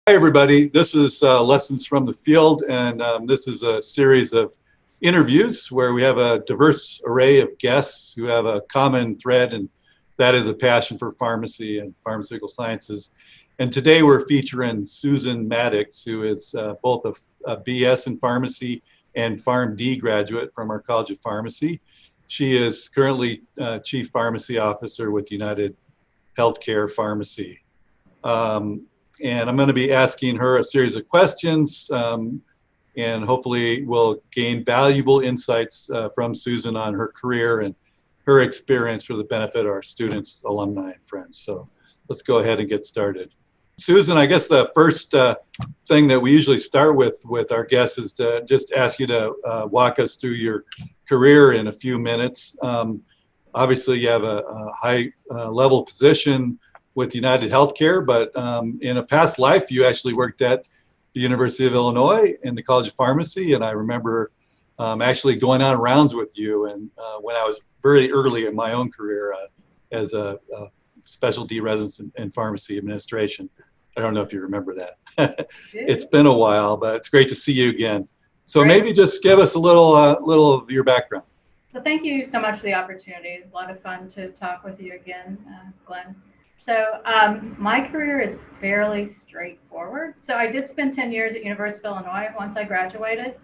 Hi everybody, this is Lessons from the Field, and this is a series of interviews where we have a diverse array of guests who have a common thread, and that is a passion for pharmacy and pharmaceutical sciences. And today we're featuring Susan Maddux, who is both a BS in pharmacy and PharmD graduate from our College of Pharmacy. She is currently Chief Pharmacy Officer with United Healthcare Pharmacy. And I'm going to be asking her a series of questions, and hopefully we'll gain valuable insights from Susan on her career and her experience for the benefit of our students, alumni, and friends. So let's go ahead and get started. Susan, I guess the first thing that we usually start with our guests is to just ask you to walk us through your career in a few minutes. Obviously, you have a high level position with United Healthcare, but in a past life, you actually worked at the University of Illinois in the College of Pharmacy, and I remember actually going on rounds with you, and when I was very early in my own career as a specialty resident in pharmacy administration. I don't know if you remember that. It's been a while, but it's great to see you again. So maybe just give us a little of your background. So thank you so much for the opportunity. A lot of fun to talk with you again, Glenn. So my career is fairly straightforward. So I did spend 10 years at University of Illinois once I graduated,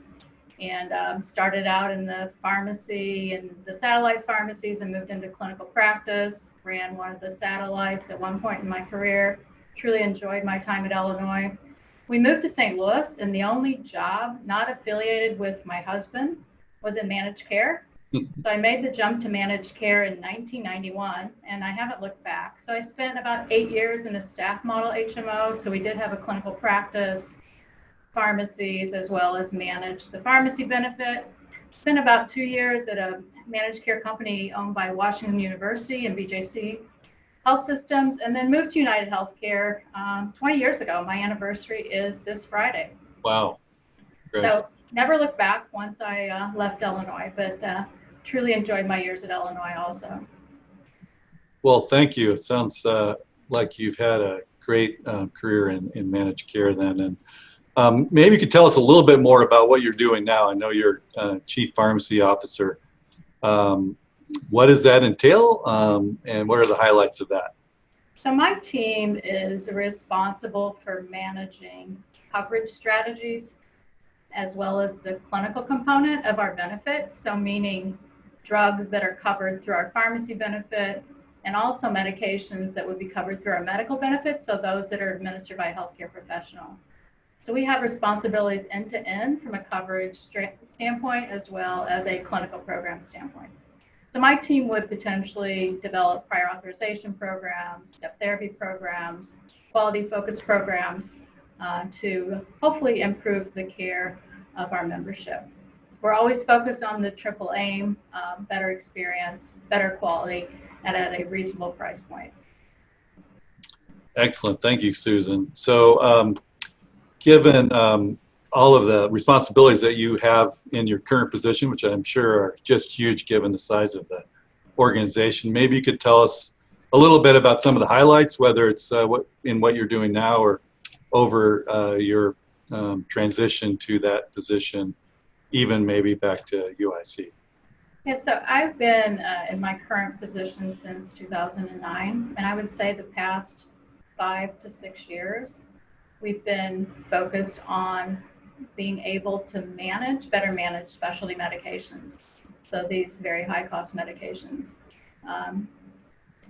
and started out in the pharmacy and the satellite pharmacies and moved into clinical practice, ran one of the satellites at one point in my career, truly enjoyed my time at Illinois. We moved to St. Louis, and the only job not affiliated with my husband was in managed care. So I made the jump to managed care in 1991, and I haven't looked back. So I spent about 8 years in a staff model HMO. So we did have a clinical practice, pharmacies, as well as managed the pharmacy benefit. Spent about 2 years at a managed care company owned by Washington University and BJC Health Systems, and then moved to United Healthcare 20 years ago. My anniversary is this Friday. Wow. Great. So never looked back once I left Illinois, but truly enjoyed my years at Illinois also. Well, thank you. It sounds like you've had a great career in managed care then. And maybe you could tell us a little bit more about what you're doing now. I know you're Chief Pharmacy Officer. What does that entail, and what are the highlights of that? So my team is responsible for managing coverage strategies as well as the clinical component of our benefit. So meaning drugs that are covered through our pharmacy benefit, and also medications that would be covered through our medical benefit, so those that are administered by a healthcare professional. So we have responsibilities end to end from a coverage standpoint as well as a clinical program standpoint. So my team would potentially develop prior authorization programs, step therapy programs, quality focused programs to hopefully improve the care of our membership. We're always focused on the triple aim, better experience, better quality, and at a reasonable price point. Excellent. Thank you, Susan. So given all of the responsibilities that you have in your current position, which I'm sure are just huge given the size of the organization, maybe you could tell us a little bit about some of the highlights, whether it's what you're doing now or over your transition to that position, even maybe back to UIC. Yeah, so I've been in my current position since 2009, and I would say the past 5 to 6 years, we've been focused on being able to better manage specialty medications. So these very high cost medications.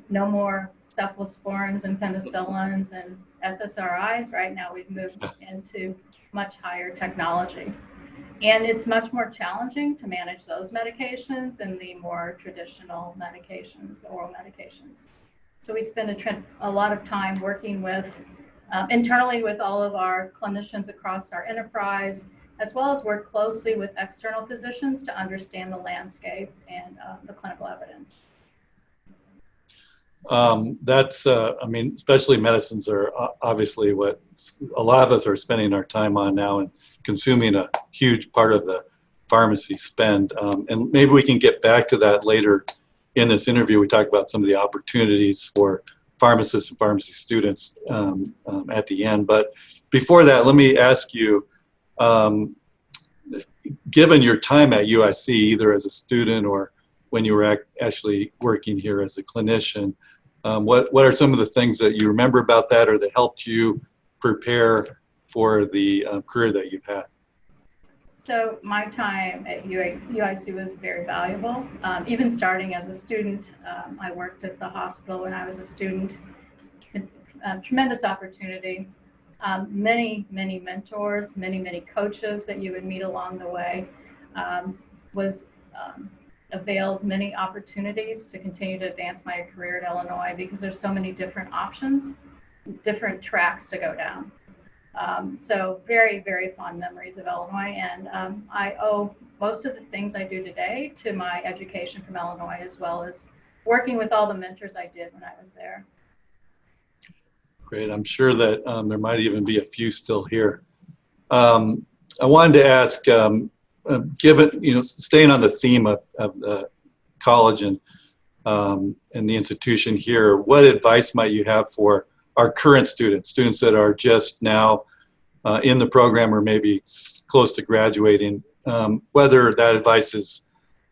No more cephalosporins and penicillins and SSRIs. Right now we've moved into much higher technology. And it's much more challenging to manage those medications than the more traditional medications, oral medications. So we spend a lot of time working with internally with all of our clinicians across our enterprise, as well as work closely with external physicians to understand the landscape and the clinical evidence. I mean, especially medicines are obviously what a lot of us are spending our time on now and consuming a huge part of the pharmacy spend. And maybe we can get back to that later in this interview. We talk about some of the opportunities for pharmacists and pharmacy students at the end. But before that, let me ask you, given your time at UIC, either as a student or when you were actually working here as a clinician, what are some of the things that you remember about that or that helped you prepare for the career that you've had? So my time at UIC was very valuable. Even starting as a student, I worked at the hospital when I was a student. Tremendous opportunity. Many mentors, many coaches that you would meet along the way. Was availed many opportunities to continue to advance my career at Illinois because there's so many different options, different tracks to go down. So very fond memories of Illinois, and I owe most of the things I do today to my education from Illinois, as well as working with all the mentors I did when I was there. Great. I'm sure that there might even be a few still here. I wanted to ask, given, staying on the theme of the college and the institution here, what advice might you have for our current students that are just now in the program or maybe close to graduating, whether that advice is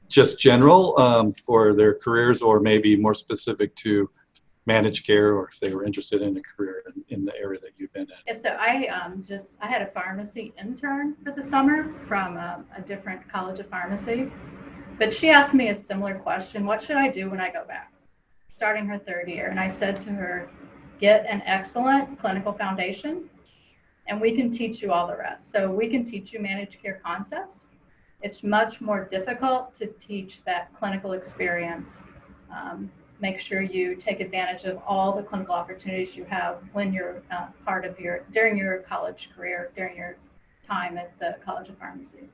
just general for their careers or maybe more specific to managed care, or if they were interested in a career in the area that you've been in? Yeah, so I had a pharmacy intern for the summer from a different college of pharmacy, but she asked me a similar question: what should I do when I go back, starting her third year? And I said to her, get an excellent clinical foundation, and we can teach you all the rest. So we can teach you managed care concepts. It's much more difficult to teach that clinical experience. Make sure you take advantage of all the clinical opportunities you have when you're during your college career, during your time at the College of Pharmacy.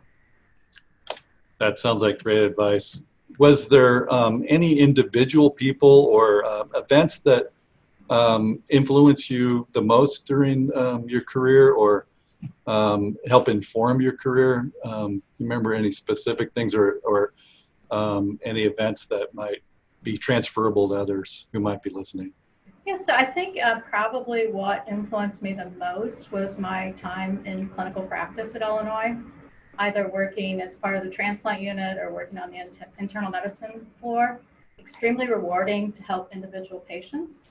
That sounds like great advice. Was there any individual people or events that influence you the most during your career or help inform your career? You remember any specific things or any events that might be transferable to others who might be listening? Yeah, so I think probably what influenced me the most was my time in clinical practice at Illinois, either working as part of the transplant unit or working on the internal medicine floor. Extremely rewarding to help individual patients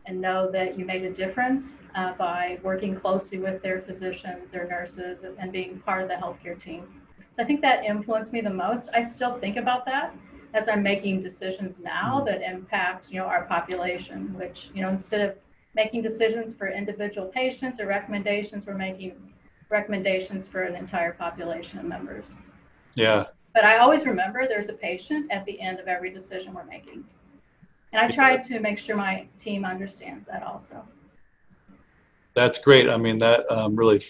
and know that you made a difference by working closely with their physicians, their nurses, and being part of the healthcare team. So I think that influenced me the most. I still think about that as I'm making decisions now that impact, our population, which, instead of making decisions for individual patients or recommendations, we're making recommendations for an entire population of members. Yeah. But I always remember there's a patient at the end of every decision we're making. And I try to make sure my team understands that also. That's great. I mean, that really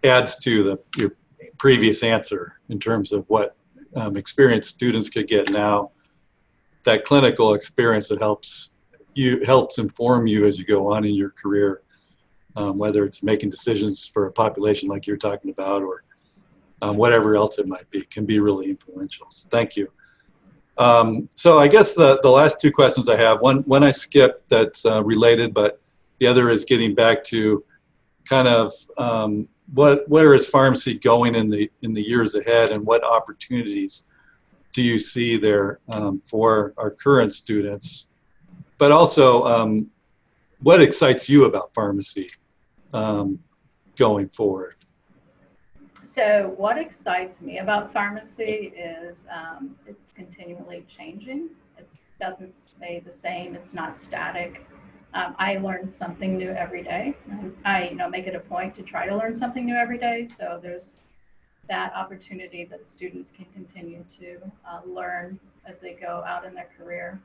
adds to your previous answer in terms of what experienced students could get now. That clinical experience that helps inform you as you go on in your career, whether it's making decisions for a population like you're talking about or whatever else it might be, can be really influential. So thank you. So I guess the last two questions I have, one I skipped that's related, but the other is getting back to kind of where is pharmacy going in the years ahead, and what opportunities do you see there for our current students? But also, what excites you about pharmacy going forward? So what excites me about pharmacy is it's continually changing. It doesn't stay the same. It's not static. I learn something new every day. I make it a point to try to learn something new every day. So there's that opportunity that students can continue to learn as they go out in their career.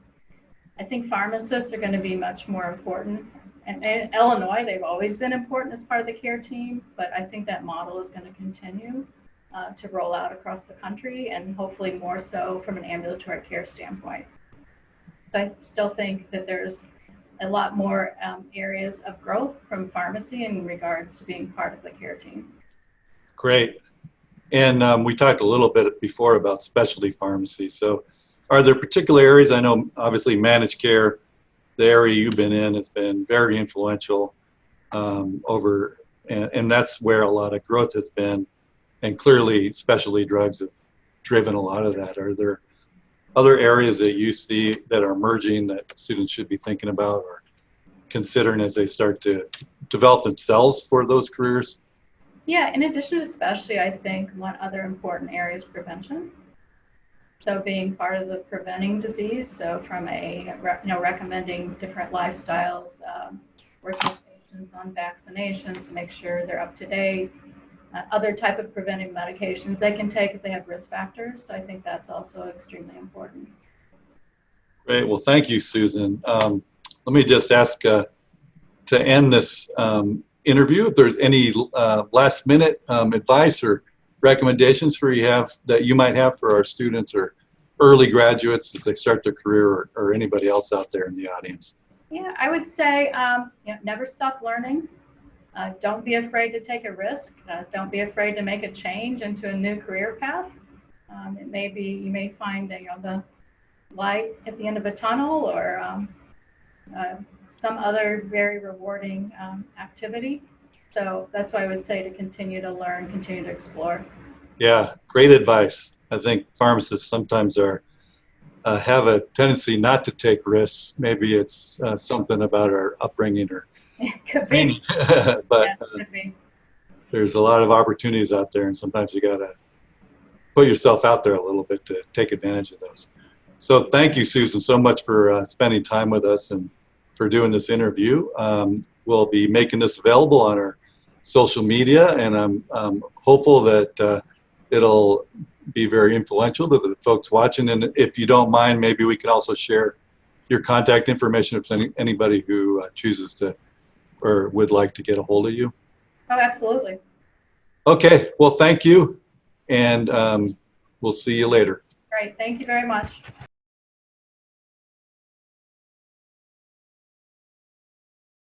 I think pharmacists are going to be much more important. And in Illinois, they've always been important as part of the care team, but I think that model is going to continue to roll out across the country, and hopefully more so from an ambulatory care standpoint. So I still think that there's a lot more areas of growth from pharmacy in regards to being part of the care team. Great. And we talked a little bit before about specialty pharmacy. So are there particular areas? I know obviously managed care, the area you've been in, has been very influential. and that's where a lot of growth has been. And clearly, specialty drugs have driven a lot of that. Are there other areas that you see that are emerging that students should be thinking about or considering as they start to develop themselves for those careers? Yeah, in addition to specialty, I think one other important area is prevention. So being part of the preventing disease, so from recommending different lifestyles, working with patients on vaccinations to make sure they're up to date, other type of preventive medications they can take if they have risk factors. So I think that's also extremely important. Great. Well, thank you, Susan. Let me just ask to end this interview if there's any last minute advice or recommendations that you might have for our students or early graduates as they start their career, or anybody else out there in the audience. Yeah, I would say never stop learning. Don't be afraid to take a risk. Don't be afraid to make a change into a new career path. You may find the light at the end of a tunnel, or some other very rewarding activity. So that's why I would say to continue to learn, continue to explore. Yeah, great advice. I think pharmacists sometimes have a tendency not to take risks. Maybe it's something about our upbringing or Could training, be. but Yeah, could be. there's a lot of opportunities out there, and sometimes you got to put yourself out there a little bit to take advantage of those. So thank you, Susan, so much for spending time with us and for doing this interview. We'll be making this available on our social media, and I'm hopeful that it'll be very influential to the folks watching. And if you don't mind, maybe we can also share your contact information if anybody who chooses to or would like to get a hold of you. Oh, absolutely. Okay, well, thank you, and we'll see you later. Great. Thank you very much.